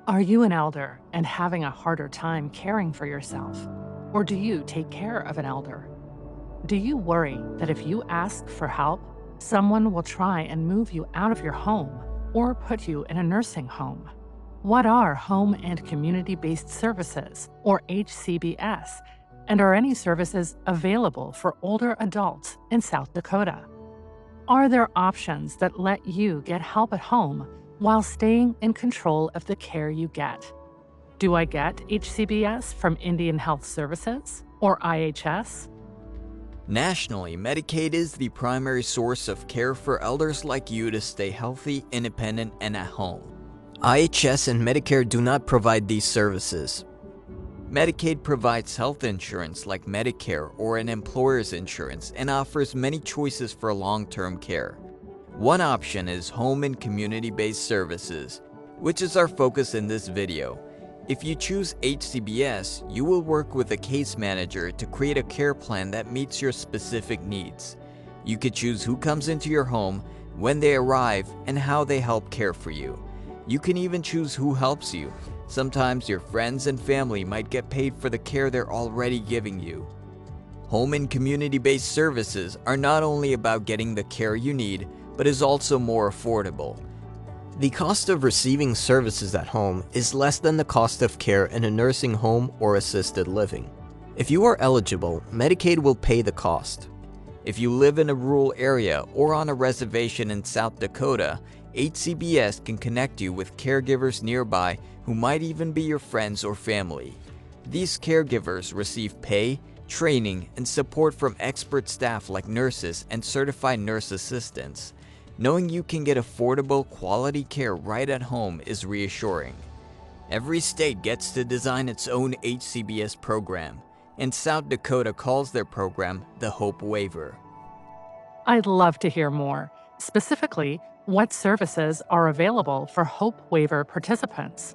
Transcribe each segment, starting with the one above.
Are you an elder and having a harder time caring for yourself? Or do you take care of an elder? Do you worry that if you ask for help, someone will try and move you out of your home or put you in a nursing home? What are home and community-based services, or HCBS, and are any services available for older adults in South Dakota? Are there options that let you get help at home while staying in control of the care you get? Do I get HCBS from Indian Health Services, or IHS? Nationally, Medicaid is the primary source of care for elders like you to stay healthy, independent, and at home. IHS and Medicare do not provide these services. Medicaid provides health insurance like Medicare or an employer's insurance and offers many choices for long-term care. One option is home and community-based services, which is our focus in this video. If you choose HCBS, you will work with a case manager to create a care plan that meets your specific needs. You could choose who comes into your home, when they arrive, and how they help care for you. You can even choose who helps you. Sometimes your friends and family might get paid for the care they're already giving you. Home and community-based services are not only about getting the care you need, but is also more affordable. The cost of receiving services at home is less than the cost of care in a nursing home or assisted living. If you are eligible, Medicaid will pay the cost. If you live in a rural area or on a reservation in South Dakota, HCBS can connect you with caregivers nearby who might even be your friends or family. These caregivers receive pay, training, and support from expert staff like nurses and certified nurse assistants. Knowing you can get affordable, quality care right at home is reassuring. Every state gets to design its own HCBS program, and South Dakota calls their program the HOPE waiver. I'd love to hear more. Specifically, what services are available for HOPE waiver participants?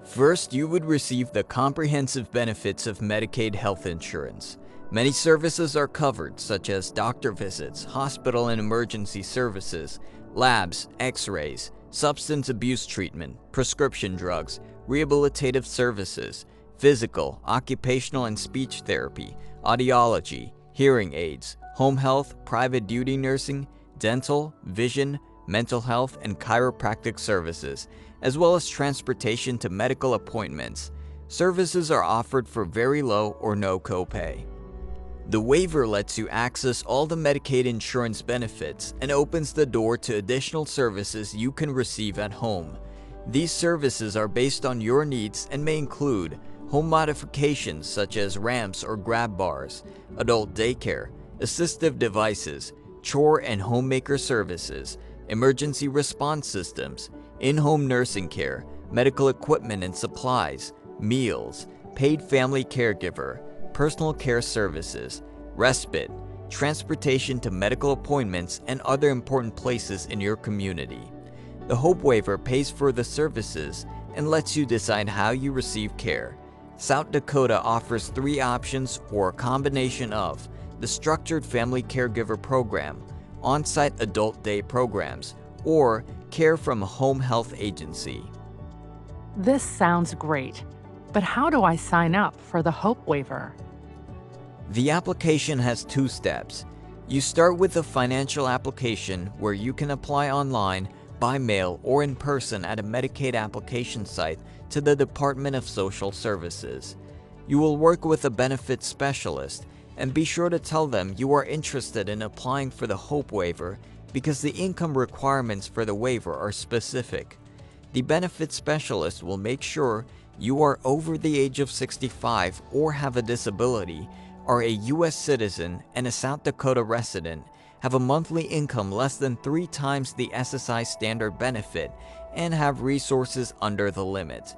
First, you would receive the comprehensive benefits of Medicaid health insurance. Many services are covered, such as doctor visits, hospital and emergency services, labs, x-rays, substance abuse treatment, prescription drugs, rehabilitative services, physical, occupational and speech therapy, audiology, hearing aids, home health, private duty nursing, dental, vision, mental health, and chiropractic services, as well as transportation to medical appointments. Services are offered for very low or no copay. The waiver lets you access all the Medicaid insurance benefits and opens the door to additional services you can receive at home. These services are based on your needs and may include home modifications such as ramps or grab bars, adult daycare, assistive devices, chore and homemaker services, emergency response systems, in-home nursing care, medical equipment and supplies, meals, paid family caregiver, personal care services, respite, transportation to medical appointments, and other important places in your community. The HOPE waiver pays for the services and lets you decide how you receive care. South Dakota offers 3 options or a combination of the Structured Family Caregiver Program, on-site adult day programs, or care from a home health agency. This sounds great, but how do I sign up for the HOPE waiver? The application has 2 steps. You start with a financial application where you can apply online, by mail, or in person at a Medicaid application site to the Department of Social Services. You will work with a benefits specialist and be sure to tell them you are interested in applying for the HOPE waiver because the income requirements for the waiver are specific. The benefits specialist will make sure you are over the age of 65 or have a disability, are a U.S. citizen and a South Dakota resident, have a monthly income less than 3 times the SSI standard benefit, and have resources under the limit.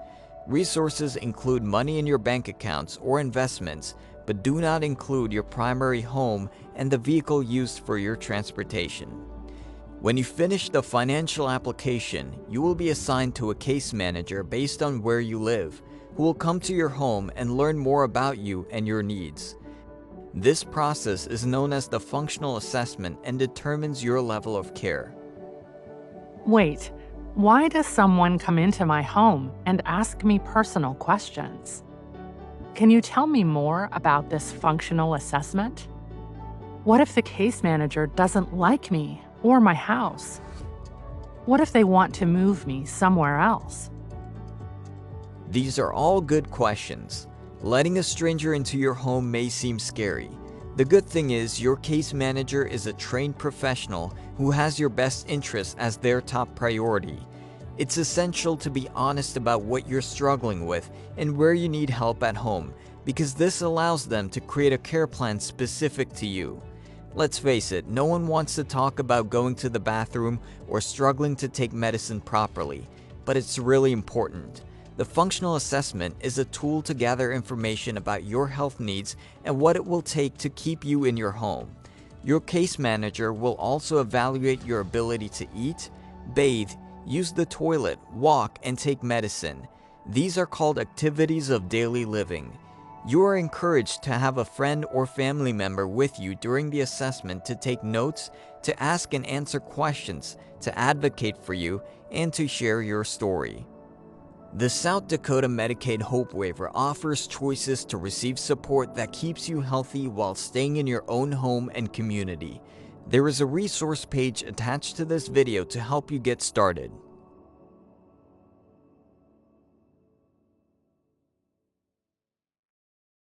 Resources include money in your bank accounts or investments, but do not include your primary home and the vehicle used for your transportation. When you finish the financial application, you will be assigned to a case manager based on where you live, who will come to your home and learn more about you and your needs. This process is known as the functional assessment and determines your level of care. Wait, Why does someone come into my home and ask me personal questions? Can you tell me more about this functional assessment? What if the case manager doesn't like me or my house? What if they want to move me somewhere else? These are all good questions. Letting a stranger into your home may seem scary. The good thing is your case manager is a trained professional who has your best interests as their top priority. It's essential to be honest about what you're struggling with and where you need help at home, because this allows them to create a care plan specific to you. Let's face it, no one wants to talk about going to the bathroom or struggling to take medicine properly, but it's really important. The functional assessment is a tool to gather information about your health needs and what it will take to keep you in your home. Your case manager will also evaluate your ability to eat, bathe, use the toilet, walk, and take medicine. These are called activities of daily living. You are encouraged to have a friend or family member with you during the assessment to take notes, to ask and answer questions, to advocate for you, and to share your story. The South Dakota Medicaid HOPE waiver offers choices to receive support that keeps you healthy while staying in your own home and community. There is a resource page attached to this video to help you get started.